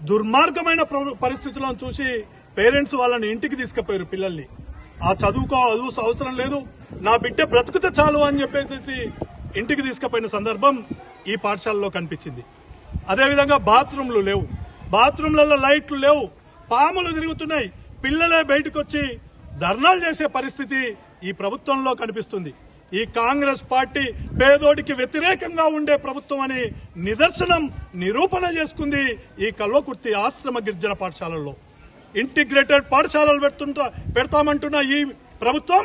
దుర్మార్గమైన పరిస్థితులను చూసి పేరెంట్స్ వాళ్ళని ఇంటికి తీసుకుపోయారు పిల్లల్ని. ఆ చదువుకో అవసరం లేదు, నా బిడ్డ బ్రతుకుతే చాలు అని చెప్పేసి ఇంటికి తీసుకుపోయిన సందర్భం ఈ పాఠశాలలో కనిపించింది. అదేవిధంగా బాత్రూంలు లేవు, బాత్రూంలలో లైట్లు లేవు, పాములు తిరుగుతున్నాయి, పిల్లలే బయటకు వచ్చి ధర్నాలు చేసే పరిస్థితి ఈ ప్రభుత్వంలో కనిపిస్తుంది. ఈ కాంగ్రెస్ పార్టీ పేదోడికి వ్యతిరేకంగా ఉండే ప్రభుత్వం అని నిరూపణ చేసుకుంది ఈ కల్వకుర్తి ఆశ్రమ గిరిజన పాఠశాలల్లో. ఇంటిగ్రేటెడ్ పాఠశాలలు పెడతామంటున్న ఈ ప్రభుత్వం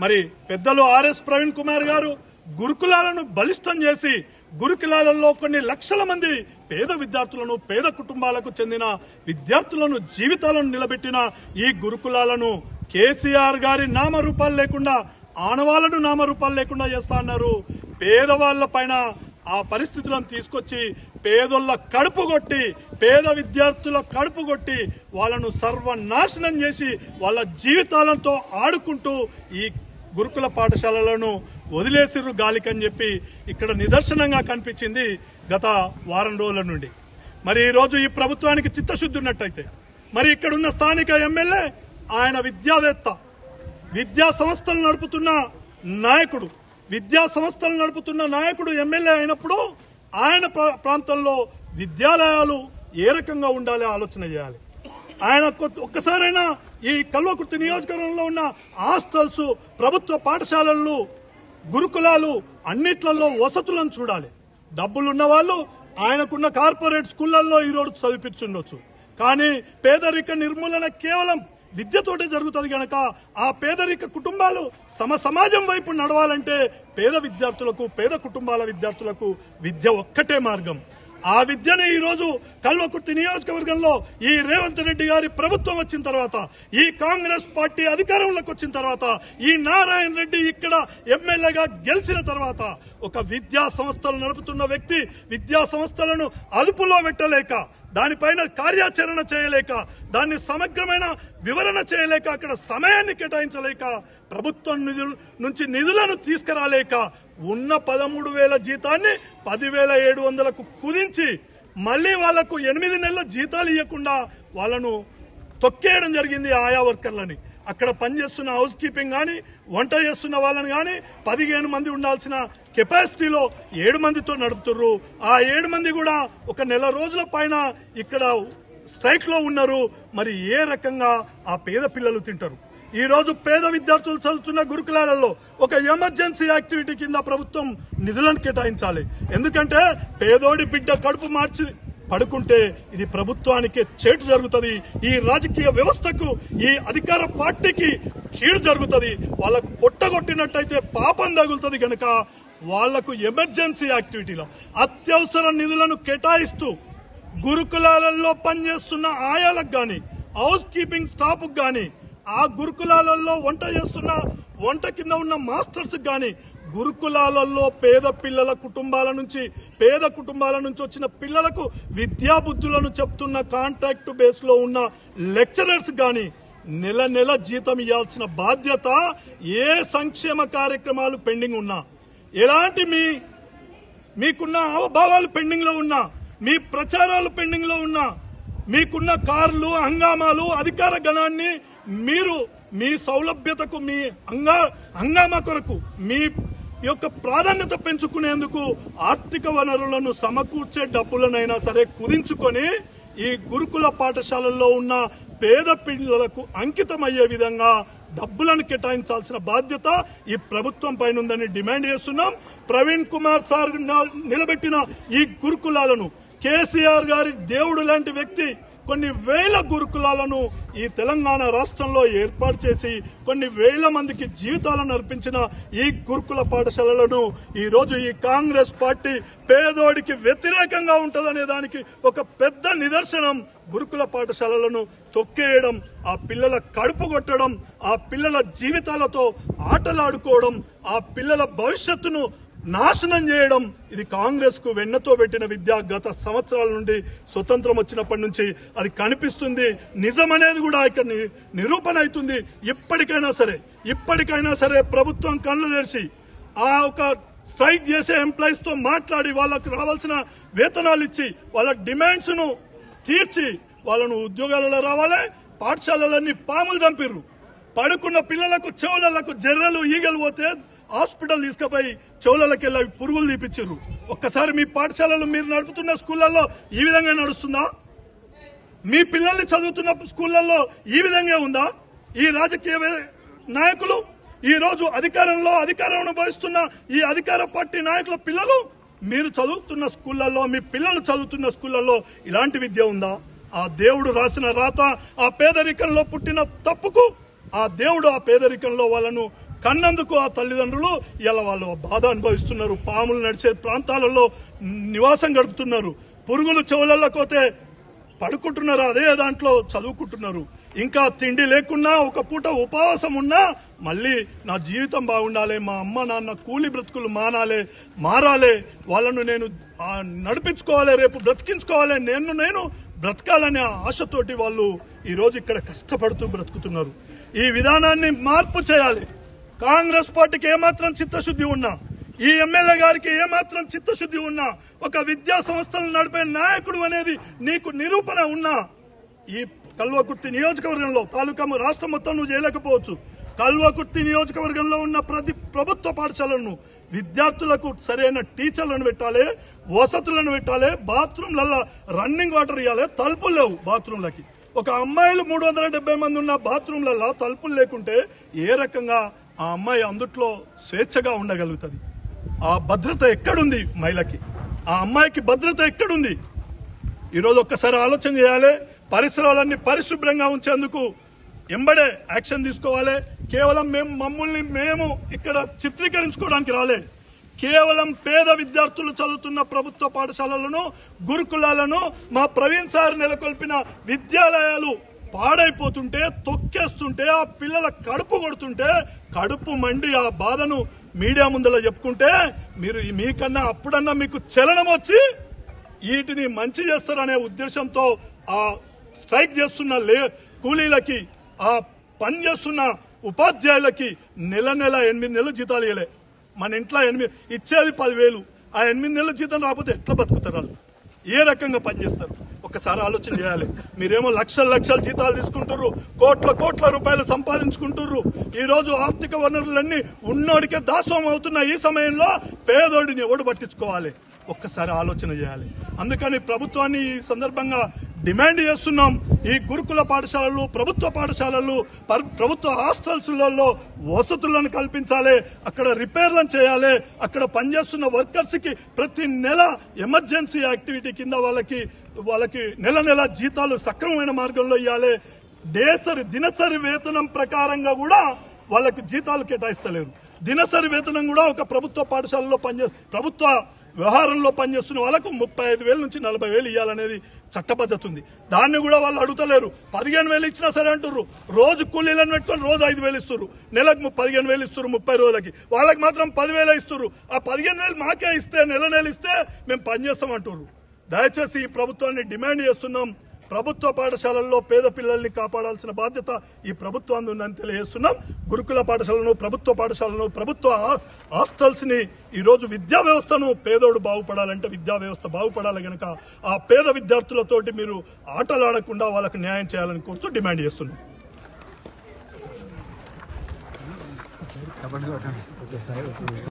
మరి పెద్దలు ఆర్ఎస్ ప్రవీణ్ కుమార్ గారు గురుకులాలను బలిష్టం చేసి గురుకులాలలో కొన్ని లక్షల మంది పేద విద్యార్థులను, పేద కుటుంబాలకు చెందిన విద్యార్థులను జీవితాలను నిలబెట్టిన ఈ గురుకులాలను కేసీఆర్ గారి నామరూపాలు లేకుండా, ఆనవాళ్లను నామరూపాలు లేకుండా చేస్తా అన్నారు. పేదవాళ్ల పైన ఆ పరిస్థితులను తీసుకొచ్చి పేదోళ్ల కడుపు కొట్టి, పేద విద్యార్థుల కడుపు కొట్టి వాళ్ళను సర్వనాశనం చేసి వాళ్ళ జీవితాలతో ఆడుకుంటూ ఈ గురుకుల పాఠశాలలను వదిలేసిర్రు గాలికని చెప్పి ఇక్కడ నిదర్శనంగా కనిపించింది గత వారం రోజుల నుండి. మరి ఈ రోజు ఈ ప్రభుత్వానికి చిత్తశుద్ధి ఉన్నట్టయితే మరి ఇక్కడున్న స్థానిక ఎమ్మెల్యే ఆయన విద్యావేత్త, విద్యా సంస్థలు నడుపుతున్న నాయకుడు ఎమ్మెల్యే అయినప్పుడు ఆయన ప్రాంతంలో విద్యాలయాలు ఏ రకంగా ఉండాలి ఆలోచన చేయాలి. ఆయన ఒక్కసారైనా ఈ కల్వకుర్తి నియోజకవర్గంలో ఉన్న హాస్టల్స్, ప్రభుత్వ పాఠశాలలు, గురుకులాలు అన్నిట్లలో వసతులను చూడాలి. డబ్బులున్న వాళ్ళు ఆయనకున్న కార్పొరేట్ స్కూళ్లలో ఈరోజు చదివించుండొచ్చు. కానీ పేదరిక నిర్మూలన కేవలం విద్యతోటే జరుగుతుంది గనక ఆ పేదరిక కుటుంబాలు సమాజం వైపు నడవాలంటే పేద విద్యార్థులకు, పేద కుటుంబాల విద్యార్థులకు విద్య ఒక్కటే మార్గం. ఆ విద్యని ఈ రోజు కల్వకుర్తి నియోజకవర్గంలో ఈ రేవంత్ రెడ్డి గారి ప్రభుత్వం వచ్చిన తర్వాత, ఈ కాంగ్రెస్ పార్టీ అధికారంలోకి వచ్చిన తర్వాత, ఈ నారాయణ రెడ్డి ఇక్కడ ఎమ్మెల్యేగా గెలిచిన తర్వాత ఒక విద్యా సంస్థలు నడుపుతున్న వ్యక్తి విద్యా సంస్థలను అదుపులో పెట్టలేక, దానిపైన కార్యాచరణ చేయలేక, దాన్ని సమగ్రమైన వివరణ చేయలేక, అక్కడ సమయాన్ని కేటాయించలేక, ప్రభుత్వం నుంచి నిధులను తీసుకురాలేక ఉన్న 13,000 జీతాన్ని 10,700కు కుదించి మళ్లీ వాళ్లకు 8 నెలల జీతాలు ఇవ్వకుండా వాళ్లను తొక్కేయడం జరిగింది. ఆయా వర్కర్లని అక్కడ పనిచేస్తున్న హౌస్ కీపింగ్ గాని, వంట చేస్తున్న వాళ్ళని గాని 15 మంది ఉండాల్సిన కెపాసిటీలో 7 మందితో నడుపుతుర్రు. ఆ 7 మంది కూడా ఒక నెల రోజుల పైన ఇక్కడ స్ట్రైక్ లో ఉన్నారు. మరి ఏ రకంగా ఆ పేద పిల్లలు తింటారు? ఈ రోజు పేద విద్యార్థులు చదువుతున్న గురుకులాలలో ఒక ఎమర్జెన్సీ యాక్టివిటీ కింద ప్రభుత్వం నిధులను కేటాయించాలి. ఎందుకంటే పేదోడి బిడ్డ కడుపు మార్చి పడుకుంటే ఇది ప్రభుత్వానికి చేటు జరుగుతుంది, ఈ రాజకీయ వ్యవస్థకు, ఈ అధికార పార్టీకి కీడు జరుగుతుంది. వాళ్లకు పొట్టగొట్టినట్టయితే పాపం తగులుతుంది గనక వాళ్లకు ఎమర్జెన్సీ యాక్టివిటీలో అత్యవసర నిధులను కేటాయిస్తూ గురుకులాలలో పనిచేస్తున్న ఆయాలకు గాని, హౌస్ కీపింగ్ స్టాఫ్ గాని, ఆ గురుకులాలలో వంట కింద ఉన్న మాస్టర్స్ గాని, గురుకులాలలో పేద కుటుంబాల నుంచి వచ్చిన పిల్లలకు విద్యా బుద్ధులను చెప్తున్న కాంట్రాక్ట్ బేస్ లో ఉన్న లెక్చరర్స్ గాని నెల జీతం ఇవ్వాల్సిన బాధ్యత, ఏ సంక్షేమ కార్యక్రమాలు పెండింగ్ ఉన్నా, ఎలాంటి మీకున్న అవభావాలు పెండింగ్ లో ఉన్నా, మీ ప్రచారాలు పెండింగ్ లో ఉన్నా, మీకున్న కార్లు, హంగామాలు, అధికార గణాన్ని మీరు మీ సౌలభ్యతకు, మీ హంగామా కొరకు, మీ యొక్క ప్రాధాన్యత పెంచుకునేందుకు ఆర్థిక వనరులను సమకూర్చే డబ్బులనైనా సరే కుదించుకొని ఈ గురుకుల పాఠశాలల్లో ఉన్న పేద పిల్లలకు అంకితమయ్యే విధంగా డబ్బులను కేటాయించాల్సిన బాధ్యత ఈ ప్రభుత్వం పైన ఉందని డిమాండ్ చేస్తున్నాం. ప్రవీణ్ కుమార్ సార్ నిలబెట్టిన ఈ గురుకులాలను, కేసీఆర్ గారి దేవుడు లాంటి వ్యక్తి కొన్ని వేల గురుకులాలను ఈ తెలంగాణ రాష్ట్రంలో ఏర్పాటు చేసి కొన్ని వేల మందికి జీవితాలను అర్పించిన ఈ గురుకుల పాఠశాలలను ఈ రోజు ఈ కాంగ్రెస్ పార్టీ పేదోడికి వ్యతిరేకంగా ఉంటదనే దానికి ఒక పెద్ద నిదర్శనం. గురుకుల పాఠశాలలను తొక్కేయడం, ఆ పిల్లల కడుపు కొట్టడం, ఆ పిల్లల జీవితాలతో ఆటలాడుకోవడం, ఆ పిల్లల భవిష్యత్తును నాశనం చేయడం, ఇది కాంగ్రెస్ కు వెన్నతో పెట్టిన విద్య. గత సంవత్సరాల నుండి స్వతంత్రం వచ్చినప్పటి నుంచి అది కనిపిస్తుంది. నిజమనేది కూడా ఇక్కడ నిరూపణ అవుతుంది. ఇప్పటికైనా సరే ప్రభుత్వం కళ్ళు తెరిచి ఆ ఒక స్ట్రైక్ చేసే ఎంప్లాయీస్ తో మాట్లాడి వాళ్ళకు రావాల్సిన వేతనాలు ఇచ్చి వాళ్ళ డిమాండ్స్ ను తీర్చి వాళ్ళను ఉద్యోగాలలో రావాలి. పాఠశాలలన్నీ పాములు చంపిర్రు. పడుకున్న పిల్లలకు చెవులకు జర్రెలు ఈగలు పోతే హాస్పిటల్ తీసుకుపోయి చెవులకి వెళ్ళి పురుగులు తీపిచ్చారు. ఒక్కసారి మీ పాఠశాలలు మీరు నడుపుతున్న స్కూళ్లలో ఈ విధంగా నడుస్తుందా? మీ పిల్లల్ని చదువుతున్న స్కూళ్లలో ఈ విధంగా ఉందా? ఈ రాజకీయ నాయకులు ఈ రోజు అధికారం అనుభవిస్తున్న ఈ అధికార పార్టీ నాయకుల పిల్లలు మీరు చదువుతున్న స్కూళ్లలో, మీ పిల్లలు చదువుతున్న స్కూళ్లలో ఇలాంటి విద్య ఉందా? ఆ దేవుడు రాసిన రాత, ఆ పేదరికంలో పుట్టిన తప్పుకు ఆ దేవుడు ఆ పేదరికంలో వాళ్ళను కన్నందుకు ఆ తల్లిదండ్రులు ఇలా వాళ్ళు బాధ అనుభవిస్తున్నారు. పాములు నడిచే ప్రాంతాలలో నివాసం గడుపుతున్నారు. పురుగులు చెవులలోకి పడుకుంటున్నారు, అదే దాంట్లో చదువుకుంటున్నారు. ఇంకా తిండి లేకున్నా, ఒక పూట ఉపవాసం ఉన్నా మళ్ళీ నా జీవితం బాగుండాలి, మా అమ్మ నాన్న కూలి బ్రతుకులు మారాలి, వాళ్ళను నేను నడిపించుకోవాలి, రేపు బ్రతికించుకోవాలి, నేను బ్రతకాలనే ఆశతోటి వాళ్ళు ఈ రోజు ఇక్కడ కష్టపడుతూ బ్రతుకుతున్నారు. ఈ విధానాన్ని మార్పు చేయాలి. కాంగ్రెస్ పార్టీకి ఏమాత్రం చిత్తశుద్ధి ఉన్నా, ఈ ఎమ్మెల్యే గారికి ఏమాత్రం చిత్తశుద్ధి ఉన్నా, ఒక విద్యా సంస్థలను నడిపే నాయకుడు అనేది నీకు నిరూపణ ఉన్నా, ఈ కల్వకుర్తి నియోజకవర్గంలో తాలూకా రాష్ట్రం మొత్తం నువ్వు చేయలేకపోవచ్చు. కల్వకుర్తి నియోజకవర్గంలో ఉన్న ప్రతి ప్రభుత్వ పాఠశాలను విద్యార్థులకు సరైన టీచర్లను పెట్టాలి, వసతులను పెట్టాలి, బాత్రూంలలో రన్నింగ్ వాటర్ ఇవ్వాలి. తలుపులు లేవు బాత్రూంలకి. ఒక అమ్మాయిలు 370 మంది ఉన్న బాత్రూంలలో తలుపులు లేకుంటే ఏ రకంగా ఆ అమ్మాయి అందుట్లో స్వేచ్ఛగా ఉండగలుగుతుంది? ఆ భద్రత ఎక్కడుంది మహిళకి? ఆ అమ్మాయికి భద్రత ఎక్కడుంది? ఈరోజు ఒక్కసారి ఆలోచన చేయాలి. పరిసరాలన్నీ పరిశుభ్రంగా ఉంచేందుకు ఎంబడే యాక్షన్ తీసుకోవాలి. కేవలం మమ్మల్ని మేము ఇక్కడ చిత్రీకరించుకోవడానికి రాలే. కేవలం పేద విద్యార్థులు చదువుతున్న ప్రభుత్వ పాఠశాలలను, గురుకులాలను మా ప్రవీణ్ సార్ నెలకొల్పిన విద్యాలయాలు పాడైపోతుంటే, తొక్కేస్తుంటే, ఆ పిల్లల కడుపు కొడుతుంటే కడుపు మండి ఆ బాధను మీడియా ముందర చెప్పుకుంటే మీరు మీకన్నా అప్పుడన్నా మీకు చలనం వచ్చి వీటిని మంచి చేస్తారనే ఉద్దేశంతో ఆ స్ట్రైక్ చేస్తున్న కూలీలకి, ఆ పని చేస్తున్న ఉపాధ్యాయులకి నెల 8 నెలలు జీతాలు ఇవ్వలే. మన ఇంట్లో 8 ఇచ్చేది 10,000. ఆ 8 నెలల జీతం రాకపోతే ఎట్లా బతుకుతారు వాళ్ళు? ఏ రకంగా పనిచేస్తారు? ఒకసారి ఆలోచన చేయాలి. మీరేమో లక్షల జీతాలు తీసుకుంటారు, కోట్ల రూపాయలు సంపాదించుకుంటారు. ఈ రోజు ఆర్థిక వనరులన్నీ ఉన్నోడికే దాసోహం అవుతున్న ఈ సమయంలో పేదోడిని ఎవడు పట్టించుకోవాలి? ఒక్కసారి ఆలోచన చేయాలి. అందుకని ప్రభుత్వాన్ని ఈ సందర్భంగా డిమాండ్ చేస్తున్నాం. ఈ గురుకుల పాఠశాలలు, ప్రభుత్వ పాఠశాలలు, ప్రభుత్వ హాస్టల్స్లలో వసతులను కల్పించాలి. అక్కడ రిపేర్లను చేయాలి. అక్కడ పనిచేస్తున్న వర్కర్స్ కి ప్రతి నెల ఎమర్జెన్సీ యాక్టివిటీ కింద వాళ్ళకి నెల జీతాలు సక్రమమైన మార్గంలో ఇవ్వాలి. దినసరి వేతనం ప్రకారంగా కూడా వాళ్ళకి జీతాలు కేటాయిస్తలేరు. దినసరి వేతనం కూడా ఒక ప్రభుత్వ పాఠశాలలో ప్రభుత్వ వ్యవహారంలో పనిచేస్తున్న వాళ్ళకు 35,000 నుంచి 40,000 ఇవ్వాలనేది చట్టబద్ధత ఉంది. దాన్ని కూడా వాళ్ళు అడుగుతలేరు. 15,000 ఇచ్చినా సరే అంటున్నారు. రోజు కూలీలను పెట్టుకొని రోజు 5,000 ఇస్తారు. నెలకు 15,000 ఇస్తారు 30 రోజులకి. వాళ్ళకి మాత్రం 10,000 ఇస్తారు. ఆ 15,000 మాకే ఇస్తే నెల ఇస్తే మేము పనిచేస్తామంటున్నారు. దయచేసి ఈ ప్రభుత్వాన్ని డిమాండ్ చేస్తున్నాం. ప్రభుత్వ పాఠశాలల్లో పేద పిల్లల్ని కాపాడాల్సిన బాధ్యత ఈ ప్రభుత్వాన్ని ఉందని తెలియజేస్తున్నాం. గురుకుల పాఠశాలను, ప్రభుత్వ పాఠశాలను, ప్రభుత్వ హాస్టల్స్ ని ఈ రోజు విద్యా వ్యవస్థను పేదోడు బాగుపడాలంటే విద్యా వ్యవస్థ బాగుపడాలి గనక ఆ పేద విద్యార్థులతోటి మీరు ఆటలాడకుండా వాళ్ళకు న్యాయం చేయాలని కోరుతూ డిమాండ్ చేస్తున్నాం.